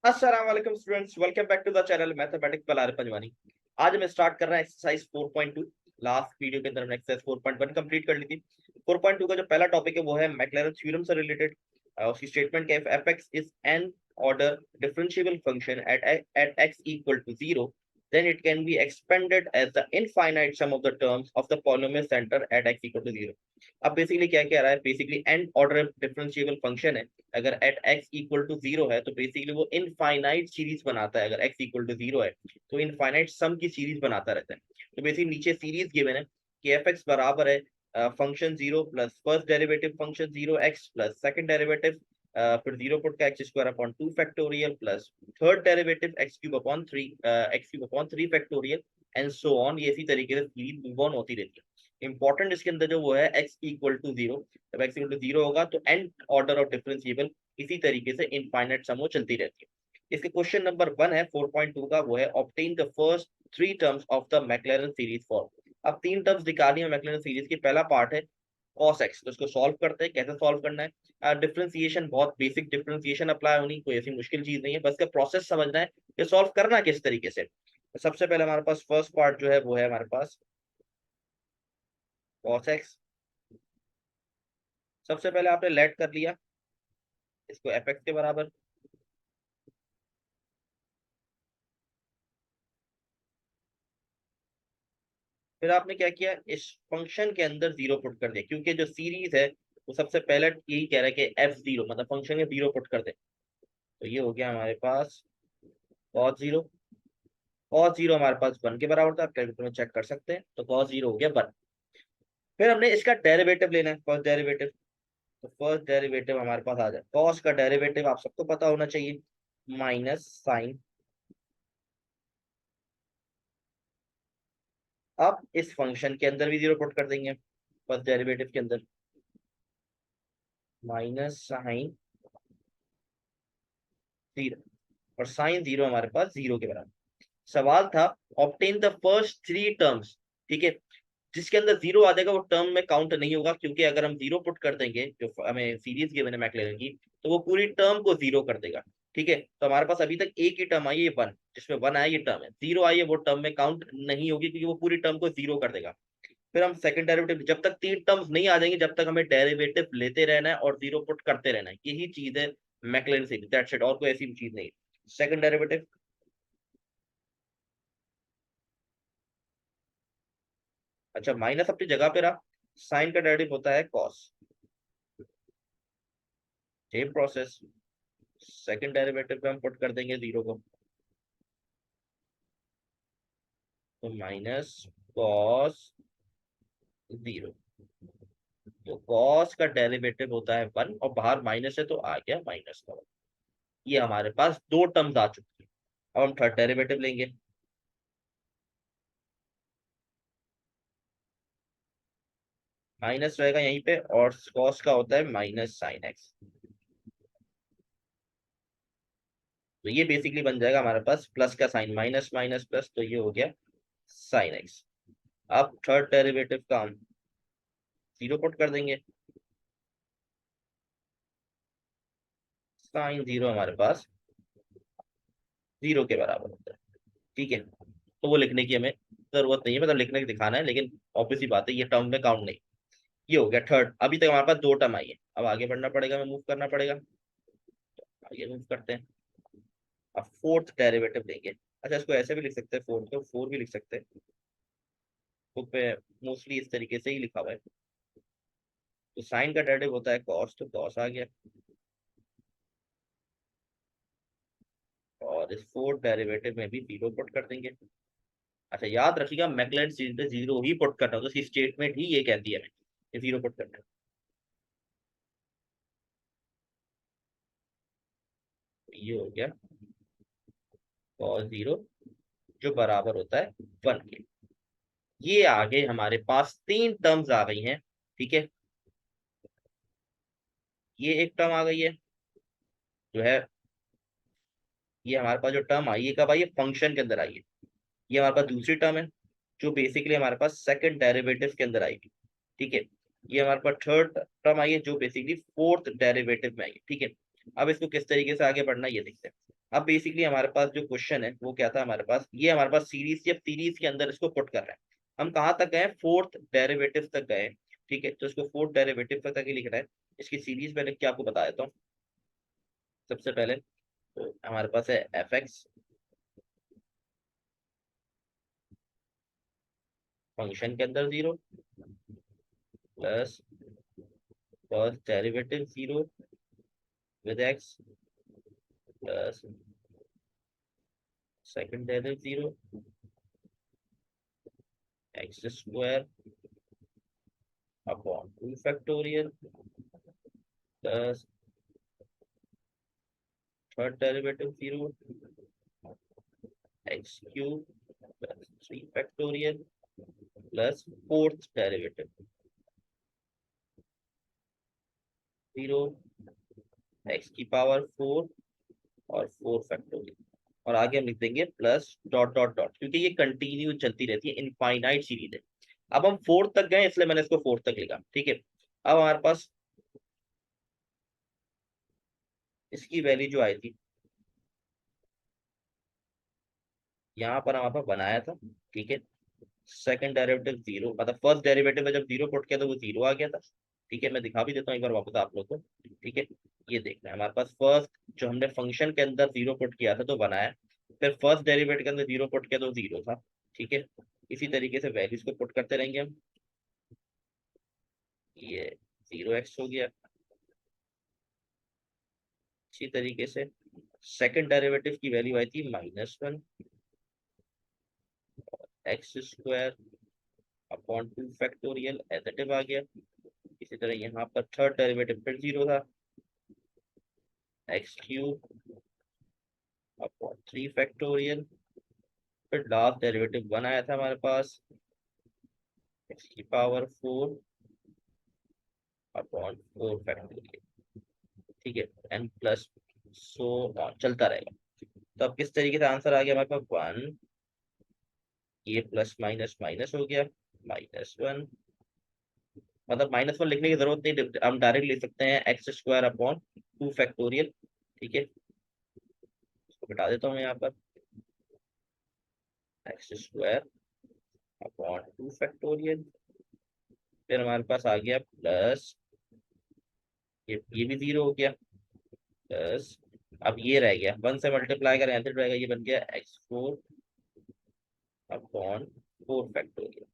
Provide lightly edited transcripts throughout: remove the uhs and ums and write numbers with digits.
अस्सलाम वालेकुम students, welcome back to the channel mathematics बलार पंजवानी। आज हम स्टार्ट कर रहे हैं एक्सरसाइज 4.2। लास्ट वीडियो के अंदर हमने एक्सरसाइज 4.1 कंप्लीट कर ली थी। 4.2 का जो पहला टॉपिक है वो है मैक्लैरन थ्योरम से रिलेटेड। उसकी स्टेटमेंट क्या है, fx is n order differentiable function at x equal to 0, then it can be expanded as the infinite sum of the terms of the polynomial center at x equal to 0। अब basically क्या कह रहा है, basically n order differentiable function है। अगर eight x equal to 0 है तो basically वो इनफाइनाइट सीरीज बनाता है। अगर एक्स इक्वल टू 0 है तो इनफाइनाइट सम की सीरीज बनाता रहता है। तो बेसिकली नीचे सीरीज गिवन है कि एफ एक्स बराबर है function 0 plus first derivative function 0x plus second derivative फिर 0 पुट का x square upon 2 factorial plus third derivative x cube upon 3 factorial and so on. ये इसी तरीके से सीरीज मूव ऑन होती रहती है। इंपॉर्टेंट इसके अंदर जो वो है एक्स इक्वल टू 0। जब एक्स इक्वल टू 0 होगा तो एन ऑर्डर ऑफ डिफरेंशिएबल इसी तरीके से इनफाइनाइट सम वो चलती रहती है। इसके क्वेश्चन नंबर 1 है 4.2 का, वो है obtain the first three terms of the McLaren series form. अब तीन टर्म्स निकाली है मैक्लैरन सीरीज की। पहला पार्ट है cos x, तो इसको सॉल्व करते हैं। कैसे सॉल्व करना है, डिफरेंशिएशन बहुत बेसिक डिफरेंशिएशन अप्लाई होनी, कोई ऐसी मुश्किल चीज नहीं है, बस का प्रोसेस समझना है कि सॉल्व करना किस तरीके से। तो सबसे पहले हमारे पास फर्स्ट पार्ट जो है वो है हमारे पास cos x। सबसे पहले आपने लेट कर लिया इसको एफ एक्स के बराबर। फिर आपने क्या किया, इस फंक्शन के अंदर जीरो पुट कर दिया, क्योंकि जो सीरीज है वो सबसे पहले यही कह रहा है कि एफ जीरो मतलब फंक्शन में जीरो पुट कर दे। तो ये हो गया हमारे पास cos जीरो। cos जीरो हमारे पास 1 के बराबर था, आप कैलकुलेटर में चेक कर सकते हैं। तो cos जीरो हो गया 1। फिर हमने इसका डेरिवेटिव लेना है, फर्स्ट डेरिवेटिव। तो फर्स्ट डेरिवेटिव हमारे पास आ जाए, cos का डेरिवेटिव आप सबको पता होना चाहिए, माइनस साइन। अब इस फंक्शन के अंदर भी जीरो पुट कर देंगे फर्स्ट डेरिवेटिव के अंदर, माइनस साइन जीरो। और साइन जीरो हमारे पास जीरो के बराबर। सवाल था obtain the first three terms, ठीक है। जिसके अंदर जीरो आ जाएगा वो टर्म में काउंट नहीं होगा, क्योंकि अगर हम जीरो पुट कर देंगे जो हमें सीरीज गिवन है मैक्लैरन की, तो वो पूरी टर्म को जीरो कर देगा। ठीक है, तो हमारे पास अभी तक एक ही टर्म आई है 1, जिसमें 1 आया ये टर्म है। जीरो आई है वो टर्म में काउंट नहीं होगी, क्योंकि वो पूरी टर्म को जीरो कर देगा। फिर हम सेकंड डेरिवेटिव, जब तक तीन टर्म्स नहीं आ जाएंगे जब तक हमें डेरिवेटिव लेते रहना है और जीरो पुट करते रहना है। यही चीज है मैक्लैरन सीरीज, दैट्स इट, और कोई ऐसी चीज नहीं। सेकंड डेरिवेटिव, अच्छा माइनस अपनी जगह पे रहा, साइन का डेरिवेटिव होता है cos, same process. Second derivative पे हम पुट कर देंगे जीरो को, तो माइनस कॉस जीरो। तो कॉस का डेरिवेटिव होता है 1 और बाहर माइनस है तो आ गया माइनस का 1। ये हमारे पास दो टर्म्स आ चुकी है। अब हम थर्ड डेरिवेटिव लेंगे, माइनस रहेगा यहीं पे और कॉस का होता है माइनस साइन एक्स। तो ये बेसिकली बन जाएगा हमारे पास प्लस का साइन, माइनस माइनस प्लस, तो ये हो गया साइन एक्स। अब थर्ड डेरिवेटिव का हम जीरो पुट कर देंगे, साइन जीरो हमारे पास जीरो के बराबर होता है। ठीक है, तो वो लिखने की हमें जरूरत नहीं है, मतलब लिखने की दिखाना है, लेकिन ऑब्वियसली बात है ये टर्म में काउंट नहीं। ये हो गया थर्ड। अभी तक हमारे पास दो टर्म आई है, अब आगे बढ़ना पड़ेगा, हमें मूव करना पड़ेगा। आगे मूव करते हैं। अब फोर्थ डेरिवेटिव लेंगे। अच्छा इसको ऐसे भी लिख सकते हैं, फोर्थ को फोर भी लिख सकते हैं, बुक पे मोस्टली इस तरीके से ही लिखा हुआ है। तो साइन का डेरिवेटिव होता है कॉस, तो कॉस आ गया। और इस फोर्थ डेरिवेटिव में भी जीरो पुट कर देंगे। अच्छा याद रखिएगा मैक्लैरन सीरीज में जीरो ही पुट करना, तो उसकी स्टेटमेंट ही ये कहती है हमें जीरो पुट करना है। तो ये हो गया कॉस जीरो जो बराबर होता है 1 के। ये आगे हमारे पास तीन टर्म्स आ गई हैं। ठीक है, ये एक टर्म आ गई है जो है, ये हमारे पास जो टर्म आई है कब आई है, फंक्शन के अंदर आई है। ये हमारे पास दूसरी टर्म है जो बेसिकली हमारे पास सेकंड डेरिवेटिव के अंदर आएगी। ठीक है, ये हमारे पास थर्ड टर्म आई है जो बेसिकली फोर्थ डेरिवेटिव में आई है। ठीक है, अब इसको किस तरीके से आगे बढ़ना है ये देखते हैं। अब बेसिकली हमारे पास जो क्वेश्चन है वो क्या था, हमारे पास ये हमारे पास सीरीज थी, अब सीरीज के अंदर इसको पुट कर रहे हैं। हम कहाँ तक गए, फोर्थ डेरिवेटिव तक गए। ठीक है, तो इसको फोर्थ डेरिवेटिव तक ही लिखना है। इसकी सीरीज मैंने क्या आपको बता देता हूँ। सबसे पहले तो हमारे पास है एफ एक्स फंक्शन के अंदर zero plus first derivative zero with x plus second derivative zero x square upon 2 factorial plus third derivative zero x cube plus 3 factorial plus fourth derivative zero x की power 4 और 4 factorial, और आगे हम लिख देंगे plus dot dot dot, क्योंकि ये continue चलती रहती है, इनफाइनाइट सीरीज है। अब हम फोर्थ तक गए इसलिए मैंने इसको फोर्थ तक लिखा। ठीक है, अब हमारे पास इसकी वैल्यू जो आई थी यहाँ पर हमारे पास बनाया था। ठीक है, सेकंड डेरिवेटिव जीरो, मतलब फर्स्ट डेरिवेटिव में जब जीरो पुट किया तो वो जीरो आ गया था। ठीक है, मैं दिखा भी देता हूँ एक बार वापस आप लोग को। ठीक है, ये देखना है हमारे पास फर्स्ट जो हमने फंक्शन के अंदर जीरो पुट किया था तो बनाया, फिर फर्स्ट डेरिवेटिव के अंदर जीरो पुट किया तो जीरो था। ठीक है, इसी तरीके से वैल्यूज को पुट करते रहेंगे हम। ये जीरो एक्स हो गया। इसी तरीके से सेकंड डेरिवेटिव की वैल्यू आई थी -1 x square upon 2 factorial additive आ गया। इसी तरह यहाँ पर थर्ड डेरिवेटिव फिर जीरो था, एक्स क्यूब अपॉन 3 फैक्टोरियल, फिर लास्ट डेरिवेटिव 1 आया था हमारे पास, एक्स की पावर 4 अपॉन 4 फैक्टोरियल। ठीक है, एन प्लस सो ऑन चलता रहेगा। तो अब किस तरीके से आंसर आ गया हमारे पास 1, ये प्लस माइनस माइनस हो गया -1, मतलब -1 लिखने की जरूरत नहीं, हम डायरेक्ट लिख सकते हैं एक्स स्क्वायर अपॉन 2 फैक्टोरियल। ठीक है, इसको बिठा देता हूँ मैं यहाँ पर, एक्स स्क्वायर अपॉन 2 फैक्टोरियल, फिर हमारे पास आ गया प्लस, ये भी जीरो हो गया, प्लस अब ये रह गया 1 से मल्टीप्लाई करें आंसर रहेगा, ये बन गया x4 अपॉन 4 फैक्टोरियल।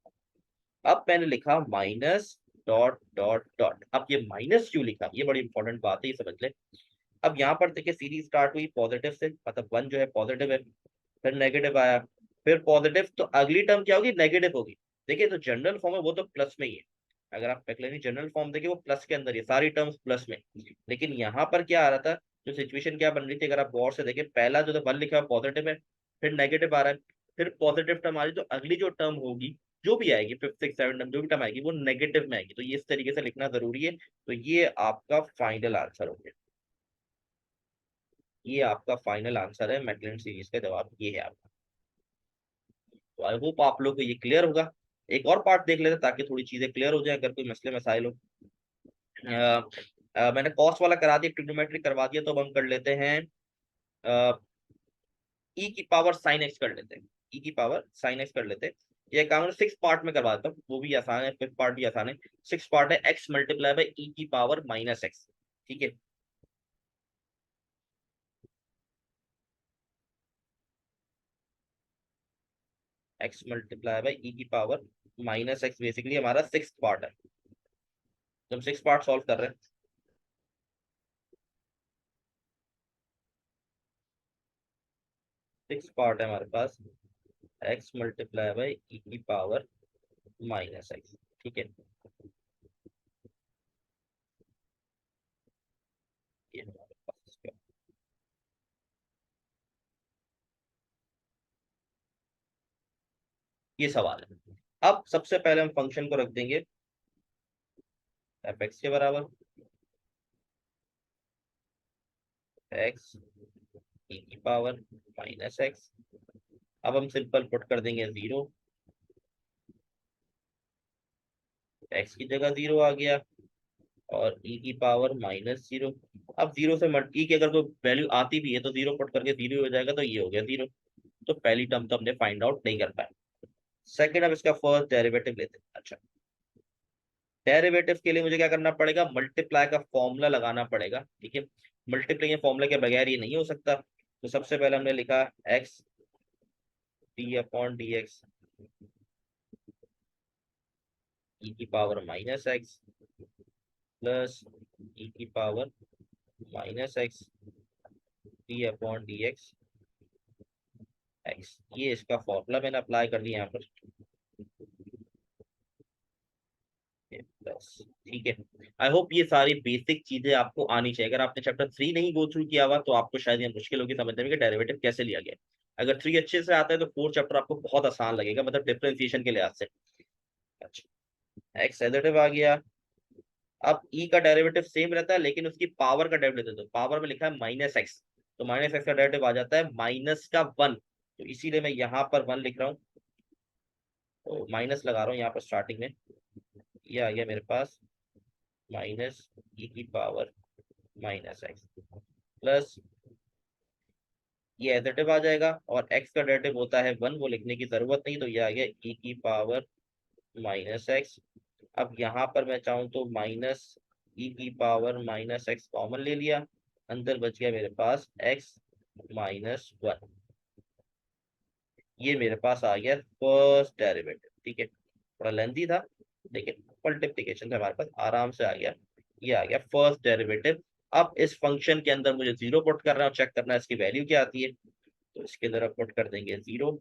अब मैंने लिखा माइनस डॉट डॉट डॉट। अब ये माइनस क्यों लिखा, ये बड़ी इंपॉर्टेंट बात है, ये समझ ले। अब यहाँ पर देखिए सीरीज स्टार्ट हुई पॉजिटिव से, मतलब 1 जो है पॉजिटिव है, फिर नेगेटिव आया, फिर पॉजिटिव, तो अगली टर्म क्या होगी, नेगेटिव होगी। देखिए तो जनरल फॉर्म है वो तो प्लस में ही है, अगर आप मैक्लैरिन जनरल फॉर्म देखिए वो प्लस के अंदर ही है, सारी टर्म्स प्लस में। लेकिन यहाँ पर क्या आ रहा था, जो सिचुएशन क्या बन रही थी, अगर आप गौर से देखें, पहला जो 1 लिखा है पॉजिटिव है, फिर नेगेटिव आ रहा है, फिर पॉजिटिव टर्म आ रही है, तो अगली जो टर्म होगी, जो भी आएगी, फिफ्थ सिक्स सेवन टर्म जो भी टर्म आएगी वो नेगेटिव में आएगी, तो ये इस तरीके से लिखना जरूरी है। तो ये आपका फाइनल आंसर हो गया, ये आपका फाइनल आंसर है, मैक्लैरिन सीरीज का जवाब ये है आपका। तो आई होप आप लोग को ये क्लियर होगा। एक और पार्ट देख लेते हैं ताकि थोड़ी चीजें क्लियर हो जाए, अगर कोई मसले मसाइल हो। मैंने कॉस्ट वाला करा दिया, ट्रिग्नोमेट्री करवा दिया, तो अब हम कर लेते हैं ई की पावर साइन एक्स कर लेते हैं, ई की पावर साइन एक्स कर लेते हैं। ये काम 6 पार्ट में करवाता हूँ, वो भी आसान है, 5th पार्ट भी आसान है। 6 पार्ट है, एक्स मल्टीप्लाई बाई ई की पावर -x। ठीक है, एक्स मल्टीप्लाई बाई ई की पावर -x बेसिकली हमारा 6th पार्ट है। जब 6 पार्ट सॉल्व कर रहे हैं, 6 पार्ट है हमारे पास, एक्स मल्टीप्लाई बाई ई की पावर -x। ठीक है, ये हमारे पास इसका- ये सवाल है। अब सबसे पहले हम फंक्शन को रख देंगे एफ एक्स के बराबर, एक्स ई की पावर -x। अब हम सिंपल पुट कर देंगे जीरो, एक्स की जगह जीरो आ गया, और ई की पावर -0। अब जीरो से ई की अगर कोई वैल्यू आती भी है तो जीरो पुट करके जीरो हो जाएगा, तो ये हो गया जीरो। तो पहली टर्म तो हमने फाइंड आउट नहीं कर पाया। सेकंड, अब इसका फर्स्ट डेरिवेटिव लेते हैं। अच्छा, डेरिवेटिव के लिए मुझे क्या करना पड़ेगा, मल्टीप्लाई का फॉर्मूला लगाना पड़ेगा। ठीक है, मल्टीप्लाई के फॉर्मूला के बगैर ये नहीं हो सकता। तो सबसे पहले हमने लिखा x d upon d x e की पावर -x प्लस ई की power -x d upon d x x. ये इसका फॉर्मूला मैंने अप्लाई कर दिया यहाँ पर प्लस। ठीक है, आई होप ये सारी बेसिक चीजें आपको आनी चाहिए। अगर आपने चैप्टर 3 नहीं गो थ्रू किया हुआ तो आपको शायद ये मुश्किल होगी समझने में कि डेरिवेटिव कैसे लिया गया। अगर 3 अच्छे से आता है तो 4 चैप्टर आपको बहुत आसान लगेगा, मतलब डिफरेंशिएशन के लिहाज से। अच्छा, एक्स एडिटिव आ गया। अब ई का डेरिवेटिव सेम रहता है लेकिन उसकी पावर का डेरिवेटिव, तो पावर में लिखा है -x, तो -x का डेरिवेटिव आ जाता है माइनस का 1। तो इसीलिए मैं यहाँ पर 1 लिख रहा हूँ, तो माइनस लगा रहा हूँ यहाँ पर स्टार्टिंग में। ये आ गया मेरे पास माइनस ई की पावर -x प्लस ये एडिटिव आ जाएगा, और x का डेरिवेटिव होता है 1, वो लिखने की जरूरत नहीं। तो ये आ गया ई की पावर -x। अब यहाँ पर मैं चाहूँ तो माइनस ई की पावर -x कॉमन ले लिया, अंदर बच गया मेरे पास x -1। ये मेरे पास आ गया फर्स्ट डेरिवेटिव। ठीक है, थोड़ा लेंथी था लेकिन मल्टीप्लिकेशन से हमारे पास आराम से आ गया। ये आ गया फर्स्ट डेरिवेटिव। अब इस फंक्शन के अंदर मुझे जीरो पुट करना है और चेक करना है इसकी वैल्यू क्या आती है। तो इसके अंदर पुट कर देंगे जीरो,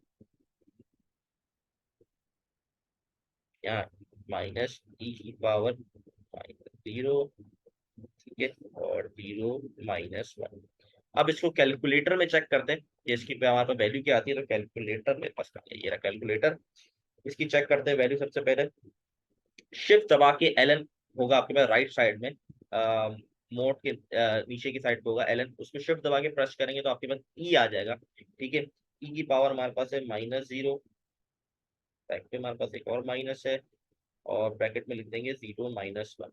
यहाँ -e की पावर -0। ठीक है, और 0 -1। अब इसको कैलकुलेटर में चेक करते हैं कि इसकी पे हमारे पास वैल्यू क्या आती है। तो कैलकुलेटर मेरे पास कहाँ है, ये रहा कैलकुलेटर। इसकी चेक करते हैं वैल्यू। सबसे पहले शिफ्ट दबा के एलन होगा आपके पास राइट साइड में, मोड के नीचे की साइड पे होगा एलन, उसको शिफ्ट दबा के प्रेस करेंगे तो आपके पास ई आ जाएगा। ठीक है, ई की पावर हमारे पास है -0, ब्रैकेट में हमारे पास एक और माइनस है, और ब्रैकेट में लिख देंगे 0 -1।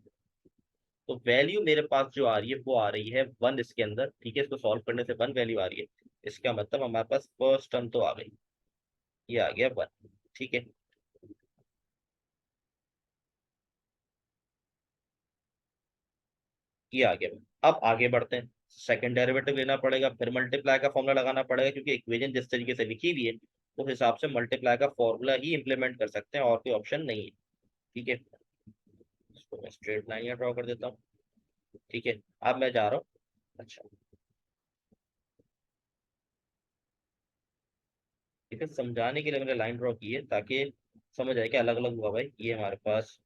तो वैल्यू मेरे पास जो आ रही है वो आ रही है 1 इसके अंदर। ठीक है, इसको सॉल्व करने से 1 वैल्यू आ रही है। इसका मतलब हमारे पास फर्स्ट टर्म तो आ गई, ये आ गया 1। ठीक है, ये आ गया। अब आगे बढ़ते हैं, सेकंड डेरिवेटिव लेना पड़ेगा, फिर मल्टीप्लाई का फॉर्मूला लगाना पड़ेगा, क्योंकि इक्वेशन जिस तरीके से लिखी हुई है उस हिसाब से मल्टीप्लाई का फॉर्मूला ही इंप्लीमेंट कर सकते हैं, और कोई ऑप्शन नहीं है। ठीक है, इसको मैं स्ट्रेट लाइन यहाँ ड्रॉ कर देता हूँ। ठीक है, अब मैं जा रहा हूँ। अच्छा, ठीक है, समझाने के लिए मैंने लाइन ड्रॉ की है ताकि समझ आए कि अलग अलग हुआ भाई, ये हमारे पास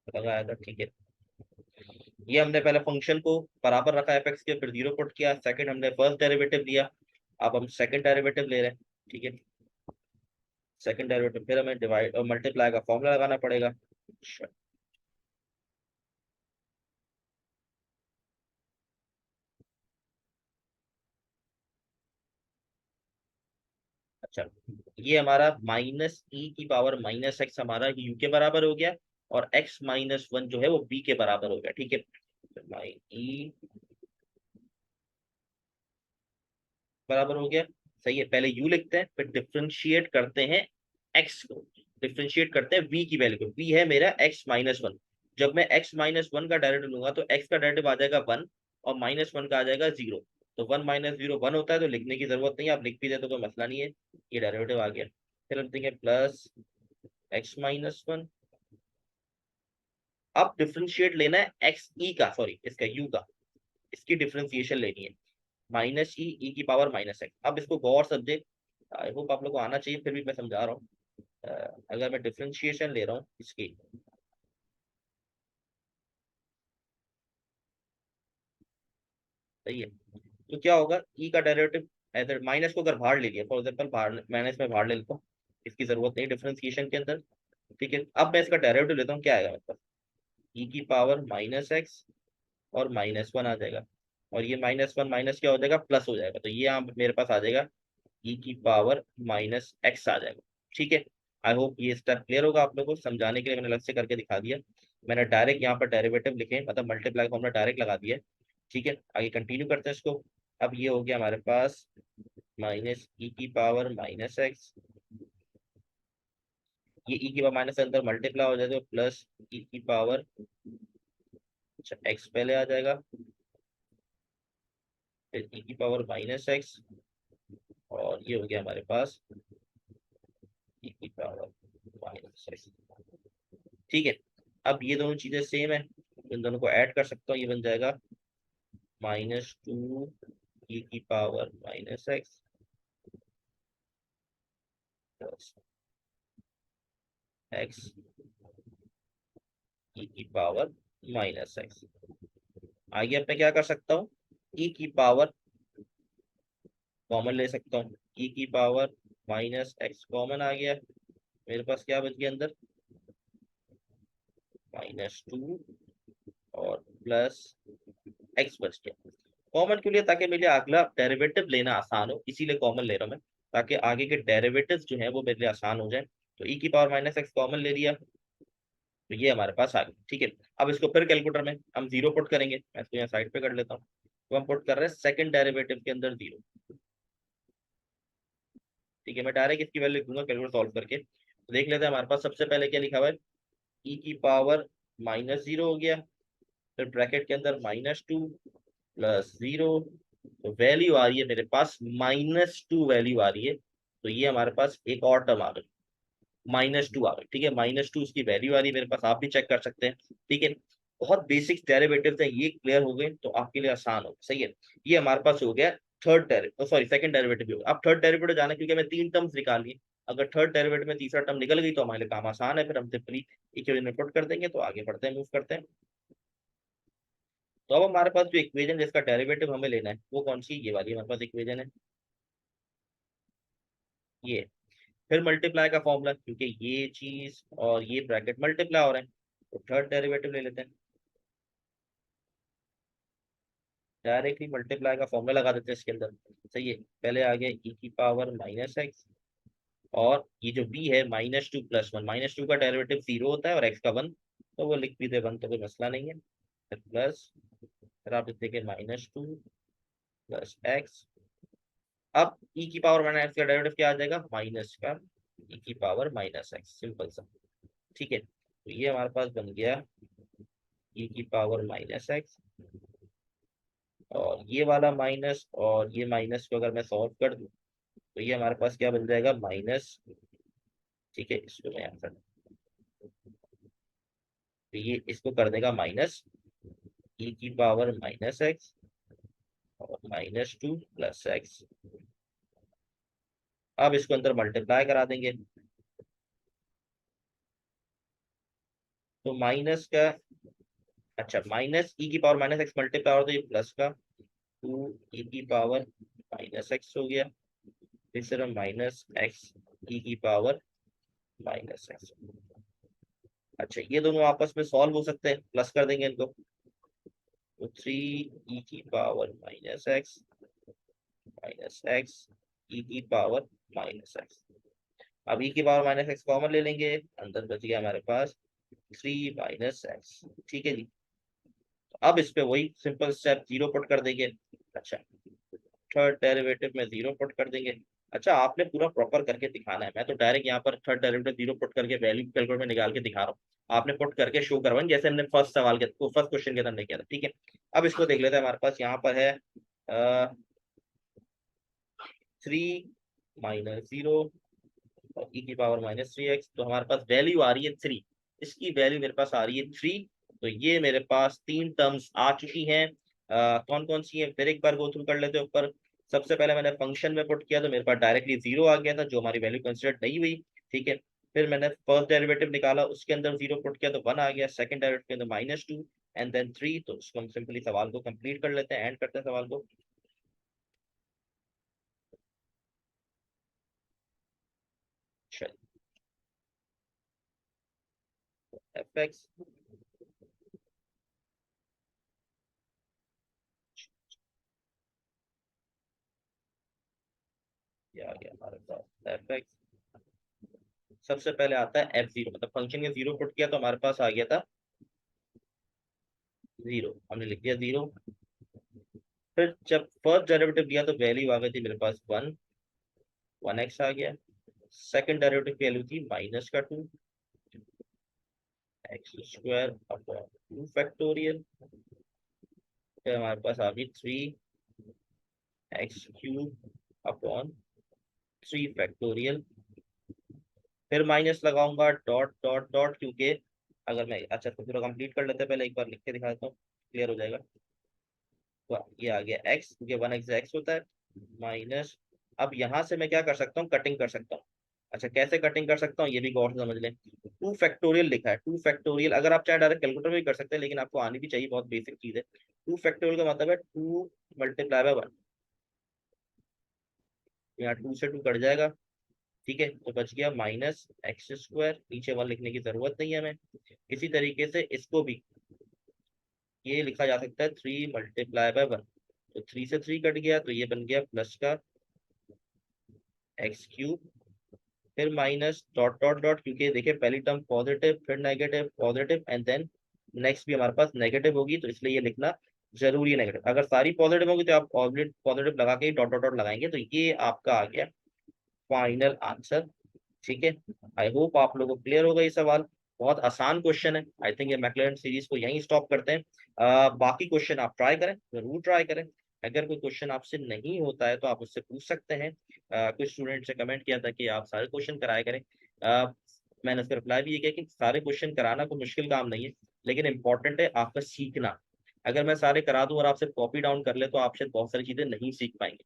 लगाया था। ठीक है, ये हमने पहले फंक्शन को बराबर रखा एफ के, फिर जीरो पुट किया। सेकंड हमने फर्स्ट डेरिवेटिव लिया, अब हम सेकंड डेरिवेटिव ले रहे हैं। ठीक है, सेकंड डेरिवेटिव फिर हमें डिवाइड और मल्टीप्लाई का फॉर्मूला लगाना पड़ेगा। अच्छा, ये हमारा -e की पावर -x हमारा u के बराबर हो गया, और x-1 जो है वो b के बराबर हो गया। ठीक है, e बराबर हो गया। सही है, पहले u लिखते हैं फिर डिफ्रेंशिएट करते हैं x को, डिफ्रेंशिएट करते हैं v की वैल्यू को। v है मेरा x-1। जब मैं x-1 का डेरिवेटिव लूंगा तो x का डेरिवेटिव आ जाएगा 1, और -1 का आ जाएगा 0। तो 1 -0 1 होता है, तो लिखने की जरूरत नहीं है, आप लिख भी दे तो कोई मसला नहीं है। ये डेरिवेटिव आ गया। फिर हम देंगे प्लस x-1। अब डिफ्रेंशिएट लेना है एक्स ई का, सॉरी इसका यू का, इसकी डिफ्रेंशिएशन लेनी है। -e की पावर -x। अब इसको गौर समझे, आई होप आप लोग को आना चाहिए, फिर भी मैं समझा रहा हूँ। अगर मैं डिफ्रेंशिएशन ले रहा हूँ इसकी, सही है, तो क्या होगा, ई का डेरिवेटिव ऐसे माइनस को अगर बाहर ले लिया, फॉर एग्जाम्पल बाहर माइनस में बाहर ले लेता हूँ, इसकी जरूरत नहीं डिफ्रेंशिएशन के अंदर। ठीक है, अब मैं इसका डेरिवेटिव लेता हूँ, क्या आएगा मतलब ई की पावर -x और -1 आ जाएगा, और ये -1 माइनस क्या हो जाएगा, प्लस हो जाएगा। तो ये यहाँ मेरे पास आ जाएगा ई की पावर -x आ जाएगा। ठीक है, आई होप ये स्टेप क्लियर होगा आप लोगों को, समझाने के लिए मैंने अलग से करके दिखा दिया। मैंने डायरेक्ट यहाँ पर डेरिवेटिव लिखे, मतलब मल्टीप्लाई को हमने डायरेक्ट लगा दिया है। ठीक है, आगे कंटिन्यू करते हैं इसको। अब ये हो गया हमारे पास माइनस ई की पावर माइनस एक्स, ये ई की पावर माइनस अंदर मल्टीप्लाई हो जाएगा, प्लस ई की पावर, अच्छा एक्स पहले आ जाएगा, फिर ई की पावर माइनस एक्स, और ये हो गया हमारे पास ई की पावर माइनस एक्स। ठीक है, अब ये दोनों चीजें सेम है, इन दोनों को ऐड कर सकता हूँ, ये बन जाएगा -2 ई की power minus x plus x e की पावर माइनस एक्स। आगे अब मैं क्या कर सकता हूँ, ई की पावर कॉमन ले सकता हूँ, ई की पावर माइनस एक्स कॉमन आ गया, मेरे पास क्या बच गया अंदर, -2 और प्लस एक्स बच गया। कॉमन क्यों लिया, ताकि मेरे लिए अगला डेरिवेटिव लेना आसान हो, इसीलिए कॉमन ले रहा हूँ मैं, ताकि आगे के डेरिवेटिव जो है वो मेरे लिए आसान हो जाए। तो ई की पावर माइनस एक्स कॉमन ले लिया, तो ये हमारे पास आ गया। ठीक है, अब इसको फिर कैलकुलेटर में हम जीरो पुट करेंगे, मैं इसको यहाँ साइड पे कर लेता हूँ। तो हम पुट कर रहे हैं सेकंड डेरिवेटिव के अंदर जीरो। ठीक है, मैं डायरेक्ट इसकी वैल्यू लिखूंगा कैलकुलेटर सॉल्व करके। तो देख लेते हैं हमारे पास सबसे पहले क्या लिखा हुआ है, ई की पावर -0 हो गया, फिर ब्रैकेट के अंदर -2 प्लस 0, तो वैल्यू आ रही है मेरे पास -2 वैल्यू आ रही है। तो ये हमारे पास एक और टर्म आ गई, -2 आ गई। ठीक है, -2 इसकी वैल्यू आ रही है मेरे पास, आप भी चेक कर सकते हैं। ठीक है, बहुत बेसिक डेरिवेटिव है, ये क्लियर हो गए तो आपके लिए आसान हो, सही है। ये हमारे पास हो गया third derivative, sorry second derivative भी होगा। अब थर्ड डेरिवेटिव जाना, क्योंकि हमें तीन टर्म्स निकाली, अगर थर्ड डेरिवेटिव में तीसरा टर्म निकल गई तो हमारे लिए काम आसान है, फिर हम सिंपली इक्वेशन में पुट कर देंगे, तो आगे बढ़ते हैं, मूव करते हैं। तो अब हमारे पास जो इक्वेशन जिसका डेरिवेटिव हमें लेना है वो कौन सी, ये वाली हमारे पास इक्वेशन है, ये। फिर मल्टीप्लाई का फॉर्मूला, क्योंकि ये चीज और ये ब्रैकेट मल्टीप्लाई हो रहे हैं, तो थर्ड डेरिवेटिव ले लेते हैं, डायरेक्टली मल्टीप्लाई का फॉर्मूला लगा देते हैं इसके अंदर। सही है, पहले आ गया ई की पावर माइनस एक्स, और ये जो बी है -2 प्लस 1, -2 का डेरिवेटिव 0 होता है और एक्स का 1, तो वो लिख भी दे 1, तो कोई मसला नहीं है। फिर प्लस, फिर आप लिखेंगे -2 प्लस एक्स। अब ई की पावर माइनस एक्स का डेरिवेटिव क्या आ जाएगा, माइनस का ई की पावर माइनस एक्स, सिंपल सा। ठीक है, तो ये हमारे पास बन गया ई की पावर माइनस एक्स, और ये वाला माइनस और ये माइनस को अगर मैं सॉल्व कर दूं, तो ये हमारे पास क्या बन जाएगा, माइनस। ठीक है, इसको मैं आंसर, तो ये इसको कर देगा माइनस ई की पावर माइनस एक्स और -2 प्लस एक्स। अब इसको अंदर मल्टीप्लाई करा देंगे, तो माइनस का, अच्छा माइनस ई की पावर माइनस एक्स मल्टीप्लाई हो तो ये प्लस का 2 ई की पावर माइनस एक्स हो गया, फिर सिर्फ माइनस एक्स ई की पावर माइनस एक्स। अच्छा, ये दोनों आपस में सॉल्व हो सकते हैं, प्लस कर देंगे इनको, तो 3 ई की पावर माइनस एक्स ई की पावर माइनस एक्स। अब ई की पावर माइनस एक्स कॉमन ले लेंगे, अंदर बच गया हमारे पास 3 माइनस एक्स। ठीक है जी, तो अब इस पे वही सिंपल स्टेप जीरो पुट कर देंगे। अच्छा, थर्ड डेरिवेटिव में जीरो पुट कर देंगे। अच्छा, आपने पूरा प्रॉपर करके दिखाना है, मैं तो डायरेक्ट यहाँ पर थर्ड डेरिवेटिव जीरो पुट करके वैल्यू कैलकुलेटर में निकाल के दिखा रहा हूँ, आपने पुट करके शो करवाएं, जैसे हमने फर्स्ट सवाल के फर्स्ट क्वेश्चन के अंदर नहीं किया था। ठीक है, अब इसको देख लेते हैं, हमारे पास यहाँ पर है 3 -0 और ई की पावर -3x, तो हमारे पास वैल्यू आ रही है 3, इसकी वैल्यू मेरे पास आ रही है 3। तो ये मेरे पास तीन टर्म्स आ चुकी हैं, कौन कौन सी है, फिर एक बार गो थ्रू कर लेते हैं ऊपर। सबसे पहले मैंने फंक्शन में पुट किया, तो मेरे पास डायरेक्टली 0 आ गया था, जो हमारी वैल्यू कंसिडर नहीं हुई। ठीक है, फिर मैंने फर्स्ट डेरिवेटिव निकाला, उसके अंदर 0 पुट किया तो 1 आ गया, सेकंड डेरिवेटिव के अंदर -2 एंड देन 3। तो उसको हम सिंपली सवाल को कंप्लीट कर लेते हैं, एंड करते हैं सवाल को। एफ एक्स, आ गया हमारे पास एफ एक्स। सबसे पहले आता है F0, मतलब फंक्शन के जीरो पुट किया तो हमारे पास आ गया था 0, हमने लिख दिया 0। फिर जब फर्स्ट डेरिवेटिव लिया तो वैल्यू आ गई थी मेरे पास 1x आ गया। सेकंड डेरिवेटिव की वैल्यू थी -2 x² अपॉन 2 फैक्टोरियल। फिर हमारे पास आ गई 3x³ अपॉन 3 फैक्टोरियल। फिर माइनस लगाऊंगा डॉट डॉट डॉट, क्योंकि अगर मैं अच्छा तो पूरा कंप्लीट कर लेते हैं, पहले एक बार लिख के दिखा देता हूँ, क्लियर हो जाएगा। तो ये आ गया x, क्योंकि 1x x होता है, माइनस। अब यहाँ से मैं क्या कर सकता हूँ, कटिंग कर सकता हूँ। अच्छा कैसे कटिंग कर सकता हूँ ये भी गौर से समझ लें। 2 फैक्टोरियल लिखा है, 2 फैक्टोरियल अगर आप चाहे डायरेक्ट कैलकुलेटर में भी कर सकते हैं, लेकिन आपको आनी भी चाहिए, बहुत बेसिक चीज है। 2 फैक्टोरियल का मतलब है 2 मल्टीप्लाई बाय 1। यहाँ 2 से 2 कट जाएगा, ठीक है, तो बच गया -x²। नीचे 1 लिखने की जरूरत नहीं है हमें। इसी तरीके से इसको भी ये लिखा जा सकता है 3 मल्टीप्लाई बाय 1। तो 3 से 3 कट गया, तो ये बन गया प्लस का x³। फिर माइनस डॉट डॉट डॉट, क्योंकि देखिए पहली टर्म पॉजिटिव, फिर negative, positive, and then next भी हमारे पास नेगेटिव होगी, तो इसलिए ये लिखना जरूरी है नेगेटिव। अगर सारी पॉजिटिव होगी तो आप पॉजिटिव पॉजिटिव लगा के डॉट डॉट डॉट लगाएंगे, तो ये आपका आ गया फाइनल आंसर। ठीक है, आई होप आप लोगों को क्लियर होगा ये सवाल। बहुत आसान क्वेश्चन है। आई थिंक ये मैक्लैरेन सीरीज को यहीं स्टॉप करते हैं। बाकी क्वेश्चन आप ट्राई करें, जरूर ट्राई करें। अगर कोई क्वेश्चन आपसे नहीं होता है तो आप उससे पूछ सकते हैं। कुछ स्टूडेंट से कमेंट किया था कि आप सारे क्वेश्चन कराया करें। मैंने उसका रिप्लाई भी ये किया कि सारे क्वेश्चन कराना कोई मुश्किल काम नहीं है, लेकिन इंपॉर्टेंट है आपका सीखना। अगर मैं सारे करा दूं और आपसे कॉपी डाउन कर ले तो आप शायद बहुत सारी चीजें नहीं सीख पाएंगे।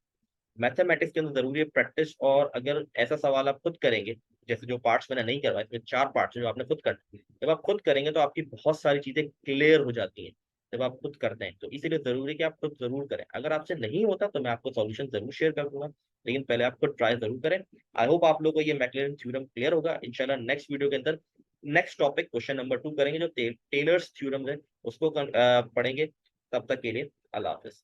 मैथमेटिक्स के अंदर जरूरी है प्रैक्टिस, और अगर ऐसा सवाल आप खुद करेंगे, जैसे जो पार्ट्स मैंने नहीं करवाए, इसमें 4 पार्ट्स जो आपने खुद करना, जब आप खुद करेंगे तो आपकी बहुत सारी चीजें क्लियर हो जाती हैं जब आप खुद करते हैं। तो इसीलिए जरूरी है कि आप खुद जरूर करें। अगर आपसे नहीं होता तो मैं आपको सॉल्यूशन जरूर शेयर कर दूंगा, लेकिन पहले आप खुद ट्राई जरूर करें। आई होप आप लोगों को ये मैक्लैरेन थ्योरम क्लियर होगा। इंशाल्लाह नेक्स्ट वीडियो के अंदर नेक्स्ट टॉपिक क्वेश्चन नंबर 2 करेंगे, जो टेलर्स थ्योरम है उसको पढ़ेंगे। तब तक के लिए अल्लाह हाफिज।